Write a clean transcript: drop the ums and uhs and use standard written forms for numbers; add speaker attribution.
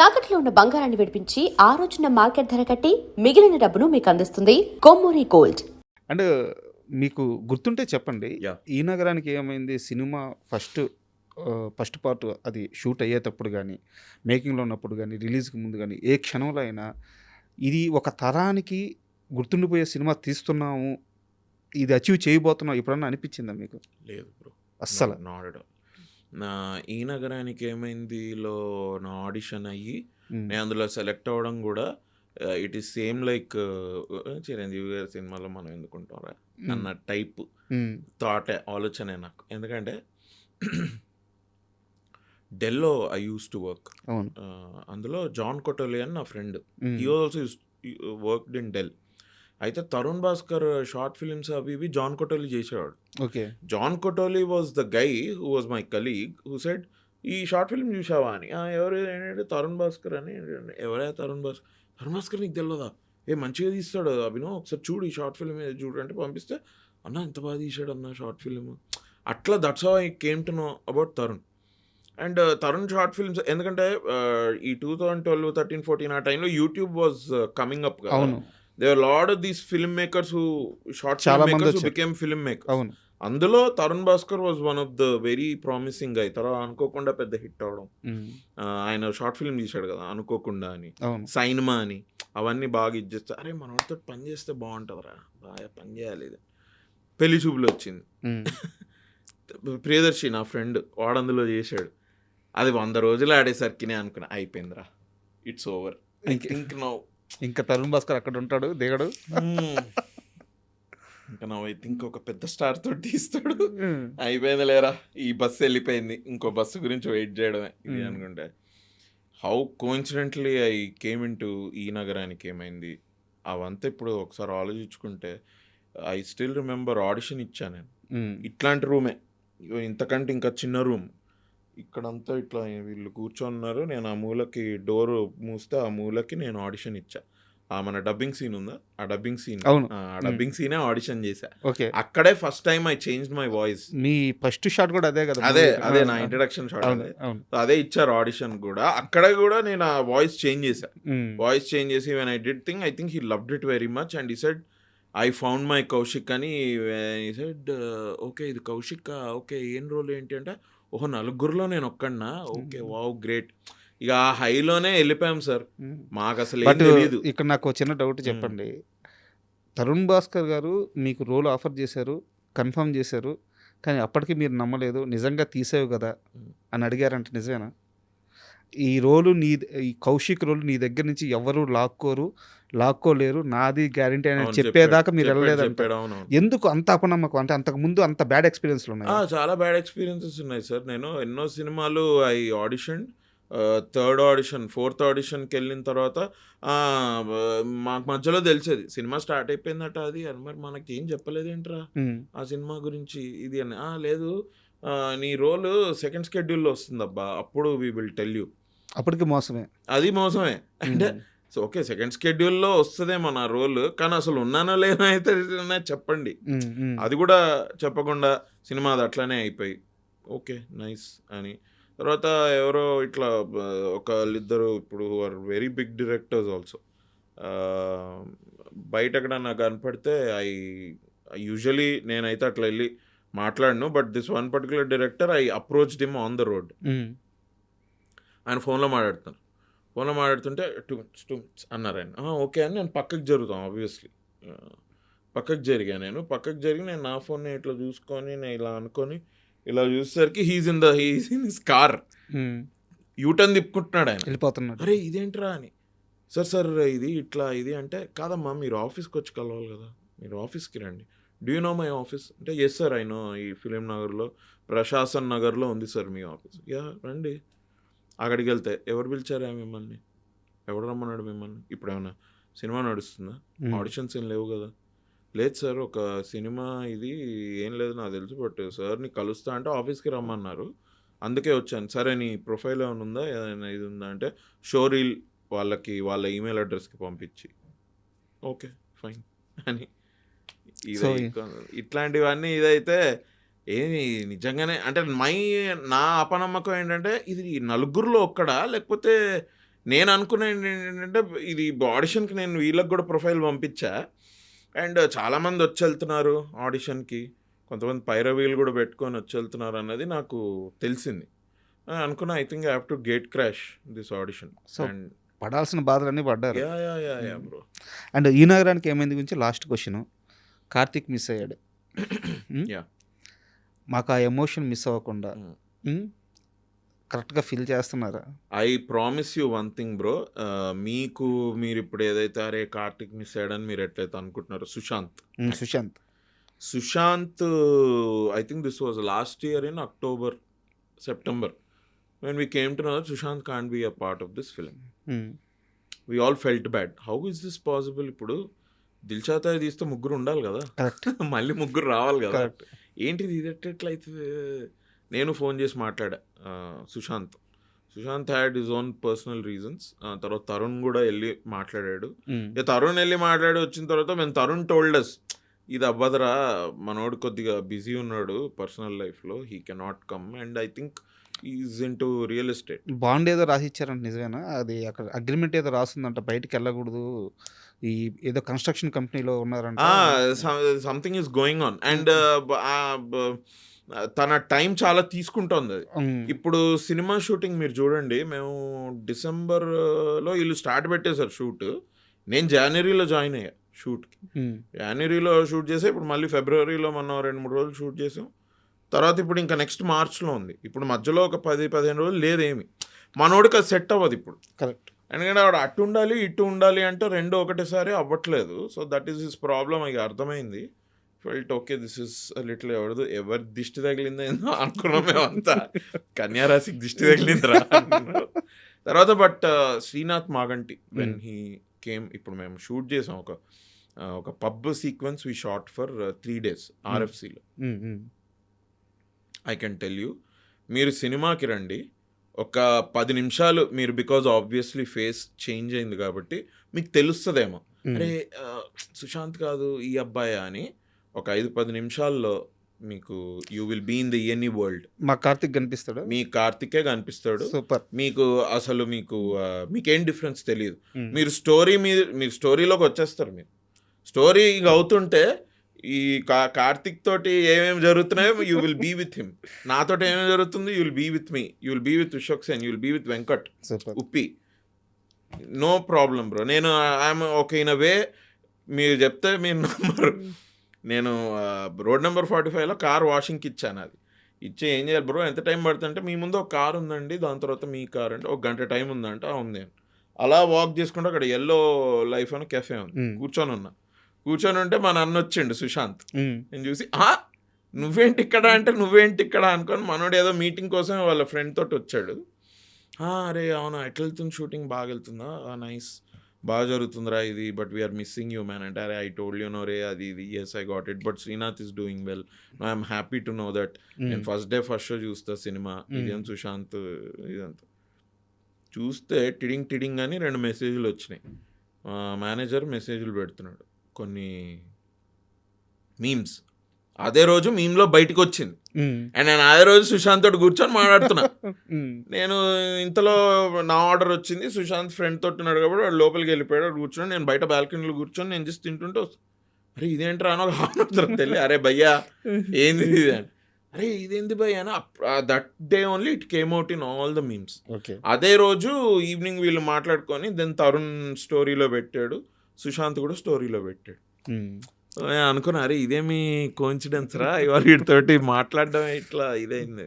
Speaker 1: తాకట్లో ఉన్న బంగారాన్ని విడిపించి ఆ రోజున మార్కెట్ ధర కట్టి మిగిలిన డబ్బును మీకు అందిస్తుంది కొమ్మూరి గోల్డ్.
Speaker 2: అండ్ మీకు గుర్తుంటే చెప్పండి,
Speaker 3: యాహ్!
Speaker 2: ఈ నగరానికి ఏమైంది సినిమా ఫస్ట్ పార్ట్ అది షూట్ అయ్యేటప్పుడు కానీ, మేకింగ్లో ఉన్నప్పుడు కానీ, రిలీజ్కి ముందు కానీ, ఏ క్షణంలో అయినా ఇది ఒక తరానికి గుర్తుండిపోయే సినిమా తీస్తున్నాము, ఇది అచీవ్ చేయబోతున్నాం ఎప్పుడన్నా అనిపించిందా మీకు?
Speaker 3: లేదు బ్రో.
Speaker 2: అస్సలు
Speaker 3: నాట్ ఎట్ ఆల్. నా ఈ నగరానికి ఏమైందిలో నా ఆడిషన్ అయ్యి నేను అందులో సెలెక్ట్ అవ్వడం కూడా it is same like Chiranjeevi గారి సినిమాలో మనం ఎందుకుంటారా అన్న టైప్ ఆలోచనే నాకు. ఎందుకంటే డెల్లో ఐ యూస్ టు వర్క్.
Speaker 2: అవును.
Speaker 3: అందులో జాన్ కొటోలి అని నా friend, he also worked in Dell. అయితే తరుణ్ భాస్కర్ షార్ట్ ఫిల్మ్స్ అవి ఇవి జాన్ కొటోలి చేసేవాడు.
Speaker 2: ఓకే.
Speaker 3: జాన్ కొటోలి was the guy who was my colleague who said ఈ షార్ట్ ఫిల్మ్ చూసావా అని. ఎవరు ఏంటంటే తరుణ్ భాస్కర్ అని. ఎవరే తరుణ్ భాస్కర్? తరుణ్ భాస్కర్ నీకు తెలియదా? మంచిగా తీస్తాడు అభినవ్, ఒకసారి చూడు ఈ షార్ట్ ఫిల్మ్ చూడు అంటే పంపిస్తే, అన్న ఎంత బాగా తీసాడు అన్న షార్ట్ ఫిల్మ్. అట్లా that's how I came to know about Tarun. And Tarun short films ఎందుకంటే ఈ 2012, 13, 14 ఆ టైంలో యూట్యూబ్ వాజ్ కమింగ్ అప్ కదా.
Speaker 2: అవును.
Speaker 3: There are a lot of these filmmakers who short
Speaker 2: చాలా మంది
Speaker 3: filmmakers who
Speaker 2: వచ్చారు.
Speaker 3: became filmmakers.
Speaker 2: అవును.
Speaker 3: అందులో Tarun Bhaskar was one of the very promising guy. తర్వాత అనుకోకుండా పెద్ద హిట్ అవడం. ఆయన షార్ట్ ఫిల్మ్ తీశాడు కదా అనుకోకుండా అని,
Speaker 2: అవును.
Speaker 3: సైన్మా అని, అవన్నీ బాగా ఇచ్చేస్తే అరే మనతో పని చేస్తే బాగుంటుందిరా, బాగా పని చేయాలి. ఇది పెళ్లి చూపులు వచ్చింది. ప్రియదర్శి నా ఫ్రెండ్ వాడు అందులో చేశాడు. అది 100 రోజులు ఆడేసరికి అనుకున్నా అయిపోయిందిరా, it's over. I think now
Speaker 2: ఇంకా తరుణ్ భాస్కర్ అక్కడ ఉంటాడు దిగడు.
Speaker 3: ఇంకా నా ఐ థింక్ ఒక పెద్ద స్టార్ తోటి తీస్తాడు. అయిపోయింది లేరా, ఈ బస్సు వెళ్ళిపోయింది, ఇంకో బస్సు గురించి వెయిట్ చేయడమే ఇది అనుకుంటే. How coincidentally I came in to ఈ నగరానికి ఏమైంది అవంతా ఇప్పుడు ఒకసారి ఆలోచించుకుంటే ఐ స్టిల్ రిమెంబర్ ఆడిషన్ ఇచ్చాను నేను. ఇట్లాంటి రూమే, ఇంతకంటే ఇంకా చిన్న రూమ్, ఇక్కడంతా ఇట్లా వీళ్ళు కూర్చొన్నారు, నేను ఆ మూలకి డోర్ మూస్తే ఆ మూలకి నేను ఆడిషన్ ఇచ్చా. మన డబ్బింగ్ సీన్ ఉందా, ఆ డబ్బింగ్ సీన్, ఆ డబ్బింగ్ సీనే ఆడిషన్ చేశా.
Speaker 2: ఓకే.
Speaker 3: అక్కడే first time I changed my voice.
Speaker 2: Me first shot కూడా అదే కదా?
Speaker 3: అదే నా ఇంట్రడక్షన్ షాట్. అదే ఇచ్చారు ఆడిషన్ కూడా. అక్కడ కూడా నేను ఆ వాయిస్ చేంజ్ చేశా. వాయిస్ చేంజ్ చేసి when I did thing I think he loved it very much and he said I found my Kaushik అని. హీ సెడ్ ఓకే ఇది కౌశిక్, ఓకే ఏం రోల్ ఏంటి అంటే, ఓహో నలుగురిలో నేను ఒక్కడినా, ఓకే వావ్ గ్రేట్. ఇక ఆ హైలోనే వెళ్ళిపోయాం సార్. మాకు అసలు ఏం తెలియదు.
Speaker 2: ఇక్కడ నాకు చిన్న డౌట్ చెప్పండి. తరుణ్ భాస్కర్ గారు మీకు రోల్ ఆఫర్ చేశారు, కన్ఫర్మ్ చేశారు, కానీ అప్పటికి మీరు నమ్మలేదు, నిజంగా తీసేవు కదా అని అడిగారంటే నిజమేనా? ఈ కౌశిక్ రోలు నీ దగ్గర నుంచి ఎవరు లాక్కోలేరు, నాది గ్యారంటీ అని చెప్పేదాకా మీరు వెళ్ళలేదంటే ఎందుకు అంత అపనమ్మకం? అంటే అంతకు ముందు అంత బ్యాడ్ ఎక్స్పీరియన్స్లు ఉన్నాయి?
Speaker 3: చాలా బ్యాడ్ ఎక్స్పీరియన్సెస్ ఉన్నాయి సార్. నేను ఎన్నో సినిమాలు I audition, third audition, fourth ఆడిషన్కి వెళ్ళిన తర్వాత మాకు మధ్యలో తెలిసేది సినిమా స్టార్ట్ అయిపోయిందట అది అని. మరి మనకి ఏం చెప్పలేదేంట్రా ఆ సినిమా గురించి ఇది అని. లేదు నీ రోలు సెకండ్ స్కెడ్యూల్లో వస్తుందబ్బా, అప్పుడు వీ విల్ టెల్ యూ.
Speaker 2: అప్పటికి మోసమే,
Speaker 3: అది మోసమే. అంటే సో ఓకే సెకండ్ స్కెడ్యూల్లో వస్తుందేమో నా రోల్, కానీ అసలు ఉన్నానో లేనో అయితే చెప్పండి. అది కూడా చెప్పకుండా సినిమా అది అట్లానే అయిపోయి ఓకే నైస్ అని. తర్వాత ఎవరో ఇట్లా ఒకళ్ళిద్దరు ఇప్పుడు are very big directors also, బయట ఎక్కడ నాకు కనపడితే యూజువలీ నేనైతే అట్లా వెళ్ళి మాట్లాడను. But this one particular director I approached him on the road. ఆయన ఫోన్లో మాట్లాడుతుంటే 2 minutes అన్నారు ఆయన. ఓకే అని నేను పక్కకి జరుగుతాం. ఆబ్వియస్లీ పక్కకి జరిగి నేను నా ఫోన్ని ఇట్లా చూసుకొని నేను ఇలా అనుకొని ఇలా చూసేసరికి he's in his car, U turn తిప్పుకుంటున్నాడు ఆయన,
Speaker 2: వెళ్ళిపోతున్నాడు.
Speaker 3: అరే ఇదేంట్రా అని. సార్ ఇది ఇట్లా ఇది అంటే, కాదమ్మా మీరు ఆఫీస్కి వచ్చి కలవాలి కదా, మీరు ఆఫీస్కి రండి. Do you know my office అంటే, ఎస్ సార్ ఐ నో, ఈ ఫిలిం నగర్లో ప్రశాసన్ నగర్లో ఉంది సార్ మీ ఆఫీస్. యా రండి. అక్కడికి వెళ్తే ఎవరు పిలిచారా మిమ్మల్ని, ఎవడు రమ్మన్నాడు మిమ్మల్ని, ఇప్పుడు ఏమన్నా సినిమా నడుస్తుందా, ఆడిషన్స్ ఏం లేవు కదా. లేదు సార్ ఒక సినిమా ఇది ఏం లేదు నాకు తెలుసు, బట్ సార్ని కలుస్తా అంటే ఆఫీస్కి రమ్మన్నారు, అందుకే వచ్చాను. సరే నీ ప్రొఫైల్ ఏమైనా ఉందా, ఏదైనా ఇది ఉందా అంటే, షోరీల్ వాళ్ళకి వాళ్ళ ఈమెయిల్ అడ్రస్కి పంపించి ఓకే ఫైన్ అని. ఇట్లాంటివన్నీ ఇదైతే ఏమి నిజంగానే అంటే నా అపనమ్మకం ఏంటంటే ఇది నలుగురిలో ఒక్కడా లేకపోతే నేను అనుకునేది ఏంటంటే ఇది ఆడిషన్కి నేను వీళ్ళకి కూడా ప్రొఫైల్ పంపించా. అండ్ చాలామంది వచ్చి వెళ్తున్నారు ఆడిషన్కి, కొంతమంది పైరవీలు కూడా పెట్టుకొని వచ్చి వెళ్తున్నారు అన్నది నాకు తెలిసింది. అనుకున్నా I think I have to gate crash this audition.
Speaker 2: So,
Speaker 3: and
Speaker 2: పడాల్సిన బాధలన్నీ పడ్డారు.
Speaker 3: Yeah bro.
Speaker 2: అండ్ ఈ నగరానికి ఏమైంది గురించి లాస్ట్ క్వశ్చన్. కార్తీక్ మిస్ అయ్యాడు.
Speaker 3: Yeah.
Speaker 2: మాకు ఆ ఎమోషన్ మిస్ అవ్వకుండా కరెక్ట్గా ఫీల్ చేస్తున్నారా?
Speaker 3: I promise you one thing bro, మీరు ఇప్పుడు ఏదైతే అరే కార్తిక్ మిస్ అయ్యాడని మీరు ఎట్లయితే అనుకుంటున్నారో, Sushanth I think this was last year in October, September when we came to know that Sushant can't be a part of this film. We all felt bad. How is this possible? ఇప్పుడు దిల్చాతా తీస్తే ముగ్గురు ఉండాలి కదా, మళ్ళీ ముగ్గురు రావాలి కదా, ఏంటిది ఇది ఎట్లయితుంది? నేను ఫోన్ చేసి మాట్లాడా Sushanth had his own personal reasons. తర్వాత తరుణ్ కూడా వెళ్ళి మాట్లాడాడు. తరుణ్ వెళ్ళి మాట్లాడి వచ్చిన తర్వాత మేము తరుణ్ టోల్డస్ ఇది అవ్వదురా, మనోడు కొద్దిగా బిజీ ఉన్నాడు పర్సనల్ లైఫ్లో, he cannot come. And I think is in to real estate.
Speaker 2: Bond ఏదో రాసి ఇచ్చారంట, నిజమేనా? అది అక్కడ అగ్రిమెంట్ ఏదో రాస్తుందంట, బయటికి వెళ్ళకూడదు, ఈ ఏదో కన్స్ట్రక్షన్ కంపెనీలో ఉన్నారంట.
Speaker 3: Something is going on. And తన టైం చాలా తీసుకుంటోంది అది. ఇప్పుడు సినిమా షూటింగ్ మీరు చూడండి, మేము డిసెంబర్లో వీళ్ళు స్టార్ట్ పెట్టేశారు షూట్, నేను జనవరిలో జాయిన్ అయ్యా షూట్కి. జనవరిలో షూట్ చేసా, ఇప్పుడు మళ్ళీ ఫిబ్రవరిలో మనం 2-3 రోజులు షూట్ చేసాం. తర్వాత ఇప్పుడు ఇంకా నెక్స్ట్ మార్చ్లో ఉంది. ఇప్పుడు మధ్యలో ఒక 10-15 రోజులు లేదేమి, మనోడికి అది సెట్ అవ్వదు ఇప్పుడు.
Speaker 2: కరెక్ట్.
Speaker 3: ఎందుకంటే ఆవిడ అటు ఉండాలి ఇటు ఉండాలి అంటే రెండు ఒకటేసారి అవ్వట్లేదు. So that is his problem. ఇక అర్థమైంది. Felt okay this is little ఎవరి దిష్టి తగిలిందో ఏందో అనుకున్నాం మేమంతా, కన్యారాశికి దిష్టి తగిలిందిరా తర్వాత. But Srinath Maganti when he came, ఇప్పుడు మేము షూట్ చేసాం ఒక pub sequence we shot for 3 days RFCలో. ఐ కెన్ టెల్ యూ, మీరు సినిమాకి రండి, ఒక 10 నిమిషాలు మీరు, బికాజ్ ఆబ్వియస్లీ ఫేస్ చేంజ్ అయింది కాబట్టి మీకు తెలుస్తుందేమో, అరే సుశాంత్ కాదు ఈ అబ్బాయి అని. ఒక 5-10 నిమిషాల్లో మీకు you will be in the ENE world.
Speaker 2: మా కార్తిక్ కనిపిస్తాడు,
Speaker 3: మీ కార్తికే కనిపిస్తాడు.
Speaker 2: సూపర్.
Speaker 3: మీకు అసలు మీకేం డిఫరెన్స్ తెలియదు. మీరు స్టోరీలోకి వచ్చేస్తారు. మీరు స్టోరీ అవుతుంటే ఈ కార్తిక్ తోటి ఏమేమి జరుగుతున్నాయో you will be with him. నాతోటి ఏమేమి జరుగుతుంది you will be with me, you will be with Vishwak Sen, you will be with Venkat, Uppi. No problem bro. నేను I'm okay in a way. మీరు చెప్తే మీరు నమ్మరు. నేను రోడ్ నెంబర్ 45లో కార్ వాషింగ్కి ఇచ్చాను. అది ఇచ్చి ఏం చేయాలి బ్రో, ఎంత టైం పడుతుందంటే, మీ ముందు ఒక కార్ ఉందండి, దాని తర్వాత మీ కార్ అంటే 1 గంట టైం ఉందంటే ఉంది. అలా వాక్ చేసుకుంటే అక్కడ ఎల్లో లైఫ్ అని కెఫే ఉంది, కూర్చొని ఉంటే మా నాన్న వచ్చిండు సుశాంత్. నేను చూసి నువ్వేంటి ఇక్కడ అంటే, నువ్వేంటి ఇక్కడ అనుకొని, మనోడు ఏదో మీటింగ్ కోసం వాళ్ళ ఫ్రెండ్ తోటి వచ్చాడు. అరే అవునా, ఎట్లా వెళ్తుంది షూటింగ్, బాగా వెళ్తుందా, నైస్, బాగా జరుగుతుందిరా ఇది, but we are missing you man అంటే, అరే ఐ టోల్డ్ యూ నో రే అది ఇది, yes I got it, but Srinath is doing well, I'm happy to know that. నేను ఫస్ట్ డే ఫస్ట్ షో చూస్తా సినిమా, ఇదేం సుశాంత్ ఇదంతా చూస్తే టిడింగ్ అని 2 మెసేజ్లు వచ్చినాయి. మేనేజర్ మెసేజ్లు పెడుతున్నాడు, కొన్ని మీమ్స్. అదే రోజు మీమ్లో బయటకు వచ్చింది. అండ్ నేను అదే రోజు సుశాంత్ తోటి కూర్చొని మాట్లాడుతున్నా. నేను ఇంతలో నా ఆర్డర్ వచ్చింది, సుశాంత్ ఫ్రెండ్ తోటి ఉన్నాడు కాబట్టి వాడు లోపలికి వెళ్ళిపోయాడు, కూర్చొని నేను బయట బాల్కనీలో కూర్చొని నేను జస్ట్ తింటుంటే, అరే ఇదేంటి రానో తెలియ, అరే భయ్యా ఏంది ఇది అని, అరే ఇదేంది భయ్యా అని. That day only it came out in all the memes. అదే రోజు ఈవినింగ్ వీళ్ళు మాట్లాడుకొని దెన్ తరుణ్ స్టోరీలో పెట్టాడు, సుశాంత్ కూడా స్టోరీలో పెట్టాడు. అనుకున్నా, అరే ఇదేమి కోఇన్సిడెన్స్ రా, ఇవాళ వీటితోటి మాట్లాడడం ఇట్లా ఇదైంది.